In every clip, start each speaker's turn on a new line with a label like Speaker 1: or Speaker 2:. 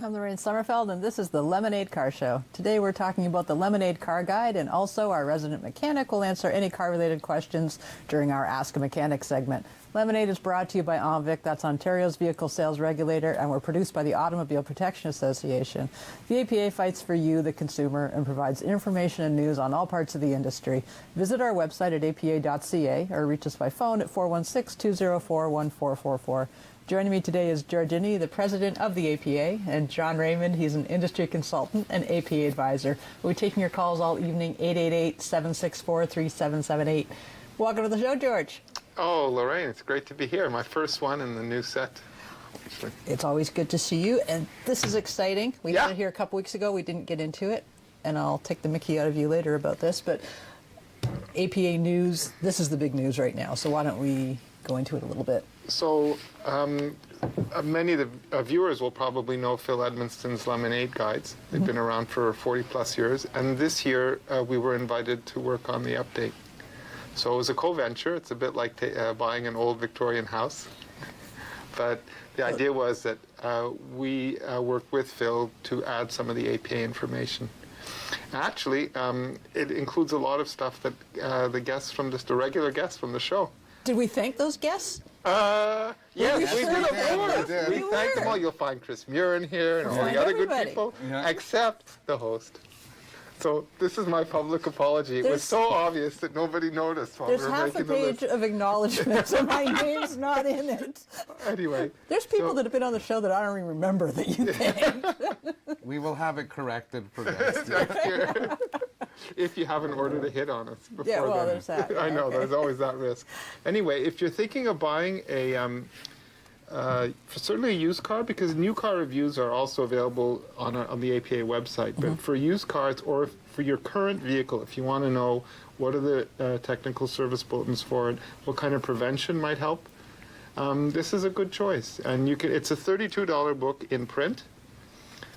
Speaker 1: I'm Lorraine Sommerfeld, and this is the Lemonade Car Show. Today we're talking about the Lemonade Car Guide, and also our resident mechanic will answer any car-related questions during our Ask a Mechanic segment. Lemonade is brought to you by OMVIC, that's Ontario's vehicle sales regulator, and we're produced by the Automobile Protection Association. The APA fights for you, the consumer, and provides information and news on all parts of the industry. Visit our website at apa.ca or reach us by phone at 416-204-1444. Joining me today is George Innie, the president of the APA, and John Raymond. He's an industry consultant and APA advisor. We'll be taking your calls all evening, 888-764-3778. Welcome to the show, George.
Speaker 2: Oh, Lorraine, it's great to be here. My first one in the new set.
Speaker 1: It's always good to see you, and this is exciting. We had it here a couple weeks ago. We didn't get into it, and I'll take the mickey out of you later about this, but APA news, this is the big news right now, so why don't we go into it a little bit.
Speaker 2: So many of the viewers will probably know Phil Edmonston's Lemonade Guides. They've been around for 40 plus years, and this year we were invited to work on the update. So it was a co-venture. It's a bit like buying an old Victorian house. But the idea was that we worked with Phil to add some of the APA information. Actually, it includes a lot of stuff that the regular guests from the show.
Speaker 1: Did we thank those guests?
Speaker 2: Yes, we did, of course. We thanked them all. You'll find Chris Muir in here and all the other good people, except the host. So this is my public apology. It was so obvious that nobody noticed while we were making the list.
Speaker 1: There's half a page of acknowledgments and my name's not in it.
Speaker 2: Anyway.
Speaker 1: There's people that have been on the show that I don't even remember that you thanked.
Speaker 3: We will have it corrected for next
Speaker 2: year. If you haven't ordered a hit on us before
Speaker 1: yeah, well,
Speaker 2: then.
Speaker 1: there's that.
Speaker 2: I know, there's always that risk. Anyway, if you're thinking of buying a certainly a used car, because new car reviews are also available on the APA website. But for used cars or for your current vehicle, if you want to know what are the technical service bulletins for it, what kind of prevention might help, this is a good choice. And it's a $32 book in print,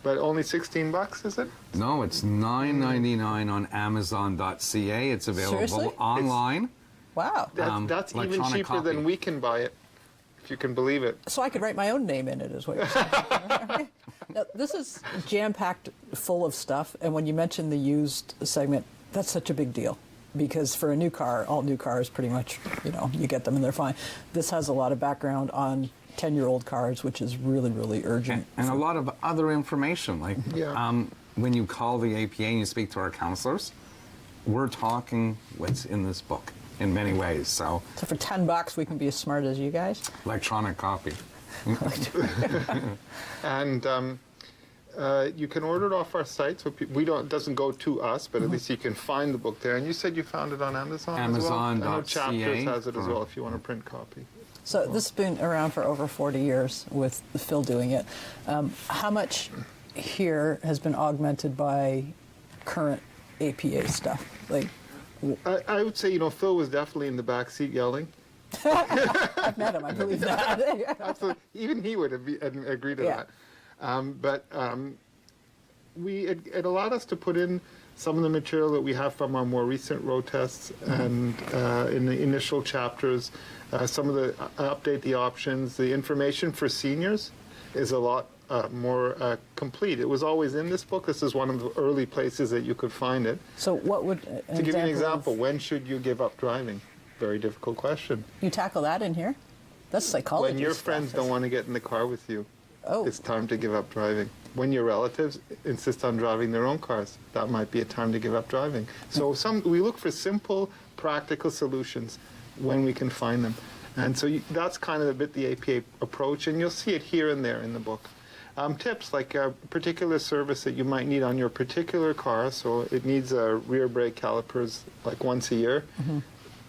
Speaker 2: but only $16, is it?
Speaker 3: No, it's $9.99 on Amazon.ca. It's available online.
Speaker 1: Wow.
Speaker 2: That's even cheaper than we can buy it. You can believe it.
Speaker 1: So I could write my own name in it, is what you're saying. Now, this is jam-packed full of stuff, and when you mention the used segment, that's such a big deal. Because for a new car, all new cars pretty much, you get them and they're fine. This has a lot of background on 10-year-old cars, which is really, really urgent.
Speaker 3: And a lot of other information. Like when you call the APA and you speak to our counselors, we're talking what's in this book. In many ways, so
Speaker 1: for $10 we can be as smart as you guys.
Speaker 3: Electronic copy.
Speaker 2: And you can order it off our site, so it doesn't go to us, but at least you can find the book there. And you said you found it on Amazon.
Speaker 3: Amazon.ca.
Speaker 2: I know Chapters has it as well if you want a print copy.
Speaker 1: So this has been around for over 40 years with Phil doing it. How much here has been augmented by current APA stuff?
Speaker 2: I would say, Phil was definitely in the back seat yelling.
Speaker 1: I've met him, I believe that.
Speaker 2: Absolutely. Even he would have agreed to that. But it allowed us to put in some of the material that we have from our more recent road tests and in the initial chapters, some of the update the options. The information for seniors is a lot more complete. It was always in this book. This is one of the early places that you could find it.
Speaker 1: So what would...
Speaker 2: To give you an example, when should you give up driving? Very difficult question.
Speaker 1: You tackle that in here? That's psychology.
Speaker 2: When your friends don't want to get in the car with you,
Speaker 1: Oh.
Speaker 2: It's time to give up driving. When your relatives insist on driving their own cars, that might be a time to give up driving. So we look for simple, practical solutions when we can find them. And so that's kind of a bit the APA approach, and you'll see it here and there in the book. Tips like a particular service that you might need on your particular car, so it needs rear brake calipers like once a year. Mm-hmm.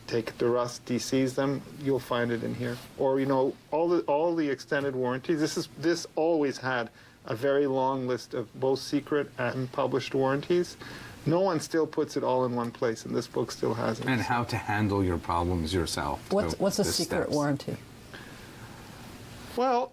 Speaker 2: Take the rust, de-seize them, you'll find it in here. Or, you know, all the extended warranties. This always had a very long list of both secret and published warranties. No one still puts it all in one place, and this book still has it.
Speaker 3: And how to handle your problems yourself.
Speaker 1: What's a secret warranty?
Speaker 2: Well,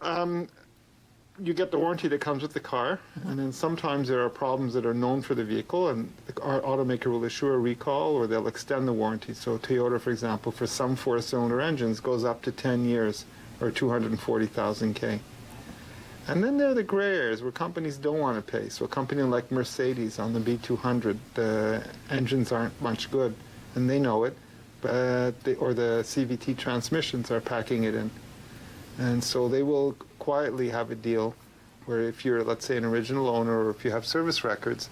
Speaker 2: you get the warranty that comes with the car, and then sometimes there are problems that are known for the vehicle, and the automaker will issue a recall or they'll extend the warranty. So Toyota, for example, for some four-cylinder engines goes up to 10 years or 240,000 K. And then there are the gray areas where companies don't want to pay. So a company like Mercedes on the B200, the engines aren't much good, and they know it, but or the CVT transmissions are packing it in. And so they will quietly have a deal where if you're, let's say, an original owner, or if you have service records,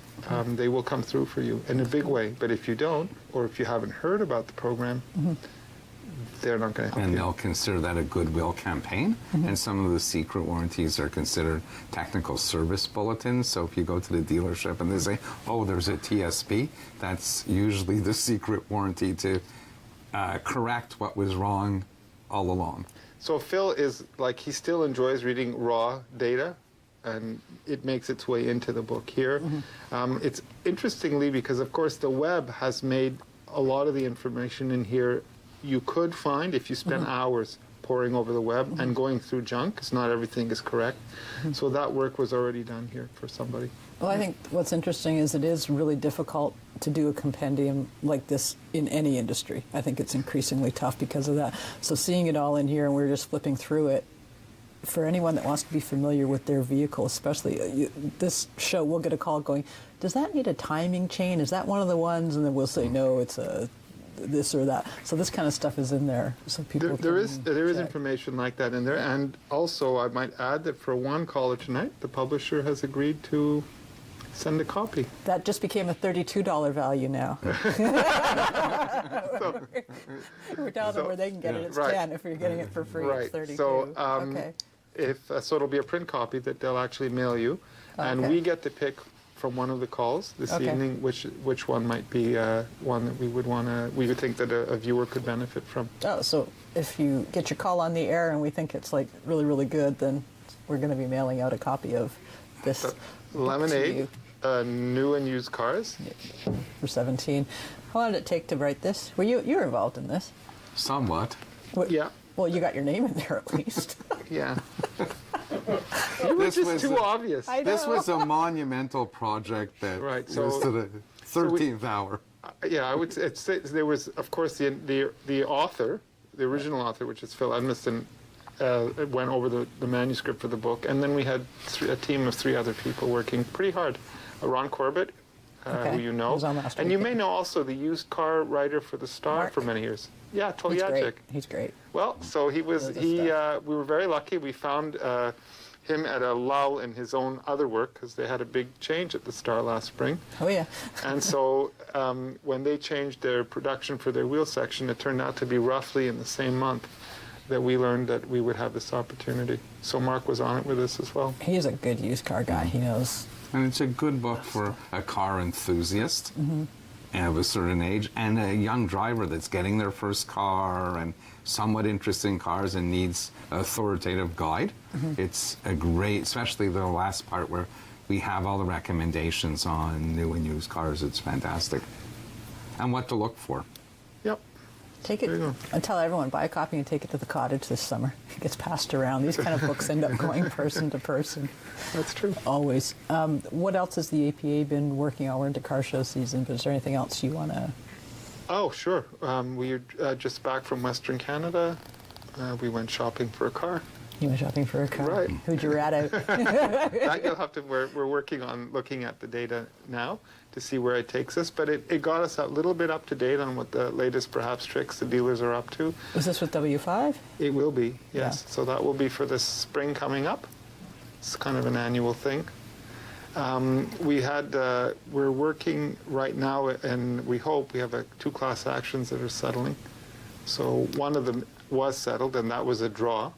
Speaker 2: they will come through for you in a big way. But if you don't, or if you haven't heard about the program, they're not going to help
Speaker 3: And
Speaker 2: you.
Speaker 3: they'll consider that a goodwill campaign. And some of the secret warranties are considered technical service bulletins. So if you go to the dealership and they say, oh, there's a TSB, that's usually the secret warranty to correct what was wrong all along.
Speaker 2: So Phil is like, he still enjoys reading raw data, and it makes its way into the book here. It's interestingly because, of course, the web has made a lot of the information in here you could find if you spent hours poring over the web and going through junk, because not everything is correct. So that work was already done here for somebody.
Speaker 1: Well, I think what's interesting is it is really difficult to do a compendium like this in any industry. I think it's increasingly tough because of that. So seeing it all in here, and we're just flipping through it, for anyone that wants to be familiar with their vehicle, especially this show, we'll get a call going, does that need a timing chain? Is that one of the ones? And then we'll say, no, it's a this or that. So this kind of stuff is in there, so people
Speaker 2: There is
Speaker 1: check.
Speaker 2: information like that in there, and also I might add that for one caller tonight, the publisher has agreed to send a copy.
Speaker 1: That just became a $32 value now. We're telling them where they can get it. It's
Speaker 2: right.
Speaker 1: 10. If you're getting it for free,
Speaker 2: Right.
Speaker 1: it's 32.
Speaker 2: So,
Speaker 1: okay.
Speaker 2: So it'll be a print copy that they'll actually mail you, and
Speaker 1: Okay.
Speaker 2: we get to pick from one of the calls this
Speaker 1: Okay.
Speaker 2: evening which one might be one that we would think that a viewer could benefit from.
Speaker 1: Oh, so if you get your call on the air and we think it's like really, really good, then we're going to be mailing out a copy of this book to
Speaker 2: Lemonade,
Speaker 1: you
Speaker 2: new and used cars.
Speaker 1: for 17. How long did it take to write this? Were you were involved in this?
Speaker 3: Somewhat.
Speaker 1: What-
Speaker 2: Yeah.
Speaker 1: Well, you got your name in there at least.
Speaker 2: Yeah. You were
Speaker 3: This
Speaker 2: just
Speaker 3: was
Speaker 2: too
Speaker 3: a-
Speaker 2: obvious.
Speaker 1: I
Speaker 3: This
Speaker 1: know.
Speaker 3: was a monumental project that
Speaker 2: Right,
Speaker 3: was
Speaker 2: so-
Speaker 3: to the 13th hour.
Speaker 2: Yeah, I would say there was, of course, the author, the original author, which is Phil Edmiston, went over the manuscript for the book, and then we had a team of 3 other people working pretty hard. Ron Corbett,
Speaker 1: Okay.
Speaker 2: who you
Speaker 1: He
Speaker 2: know,
Speaker 1: was on last
Speaker 2: and
Speaker 1: week,
Speaker 2: you
Speaker 1: yeah.
Speaker 2: may know also the used car writer for the Star
Speaker 1: Mark.
Speaker 2: for many years. Yeah,
Speaker 1: He's
Speaker 2: Tolyajic.
Speaker 1: great. He's great.
Speaker 2: Well, so he was.
Speaker 1: Knows his stuff.
Speaker 2: We were very lucky. We found him at a lull in his own other work because they had a big change at the Star last spring.
Speaker 1: Oh, yeah.
Speaker 2: And so when they changed their production for their wheel section, it turned out to be roughly in the same month that we learned that we would have this opportunity. So Mark was on it with us as well.
Speaker 1: He's a good used car guy. He knows.
Speaker 3: And it's a good book for a car enthusiast of a certain age and a young driver that's getting their first car and somewhat interested in cars and needs an authoritative guide. It's a great, especially the last part where we have all the recommendations on new and used cars. It's fantastic. And what to look for.
Speaker 2: Yep.
Speaker 1: Take it
Speaker 2: There you go.
Speaker 1: and tell everyone, buy a copy and take it to the cottage this summer. It gets passed around. These kind of books end up going person to person.
Speaker 2: That's true.
Speaker 1: Always. What else has the APA been working on? We're into car show season, but is there anything else you want to?
Speaker 2: Oh, sure. We are just back from Western Canada. We went shopping for a car.
Speaker 1: You went shopping for a car.
Speaker 2: Right.
Speaker 1: Who'd you rat out?
Speaker 2: That you'll have to. We're working on looking at the data now to see where it takes us. But it got us a little bit up to date on what the latest perhaps tricks the dealers are up to.
Speaker 1: Was this with W5?
Speaker 2: It will be, yes.
Speaker 1: Yeah.
Speaker 2: So that will be for the spring coming up. It's kind of an annual thing. We're working right now, and we hope we have 2 class actions that are settling. So one of them was settled, and that was a draw.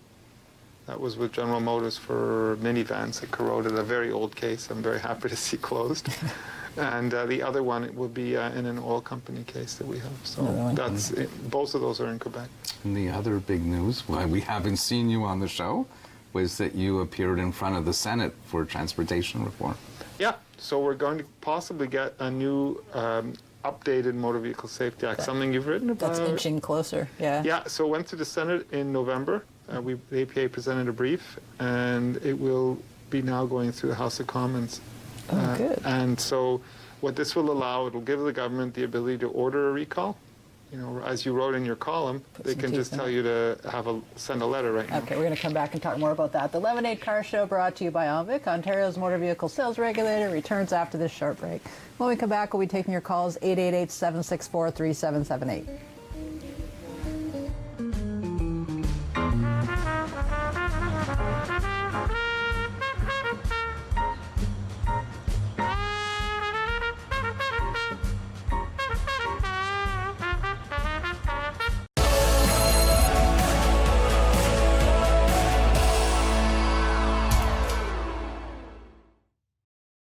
Speaker 2: That was with General Motors for minivans that corroded, a very old case. I'm very happy to see closed. And the other one it will be in an oil company case that we have. So
Speaker 1: Another one.
Speaker 2: that's it. Both of those are in Quebec.
Speaker 3: And the other big news, why we haven't seen you on the show, was that you appeared in front of the Senate for transportation reform.
Speaker 2: Yeah, so we're going to possibly get a new updated Motor Vehicle Safety Act, something you've written about.
Speaker 1: That's inching closer. Yeah.
Speaker 2: Yeah, so it went to the Senate in November. The APA presented a brief, and it will be now going through the House of Commons.
Speaker 1: Oh, good.
Speaker 2: And so what this will allow, it'll give the government the ability to order a recall you know, as you wrote in your column, they
Speaker 1: some
Speaker 2: can
Speaker 1: teeth
Speaker 2: just
Speaker 1: in
Speaker 2: tell
Speaker 1: it.
Speaker 2: you to send a letter right now.
Speaker 1: Okay, we're going to come back and talk more about that. The Lemonade Car Show brought to you by ONVIC, Ontario's motor vehicle sales regulator, returns after this short break. When we come back, we'll be taking your calls 888-764-3778.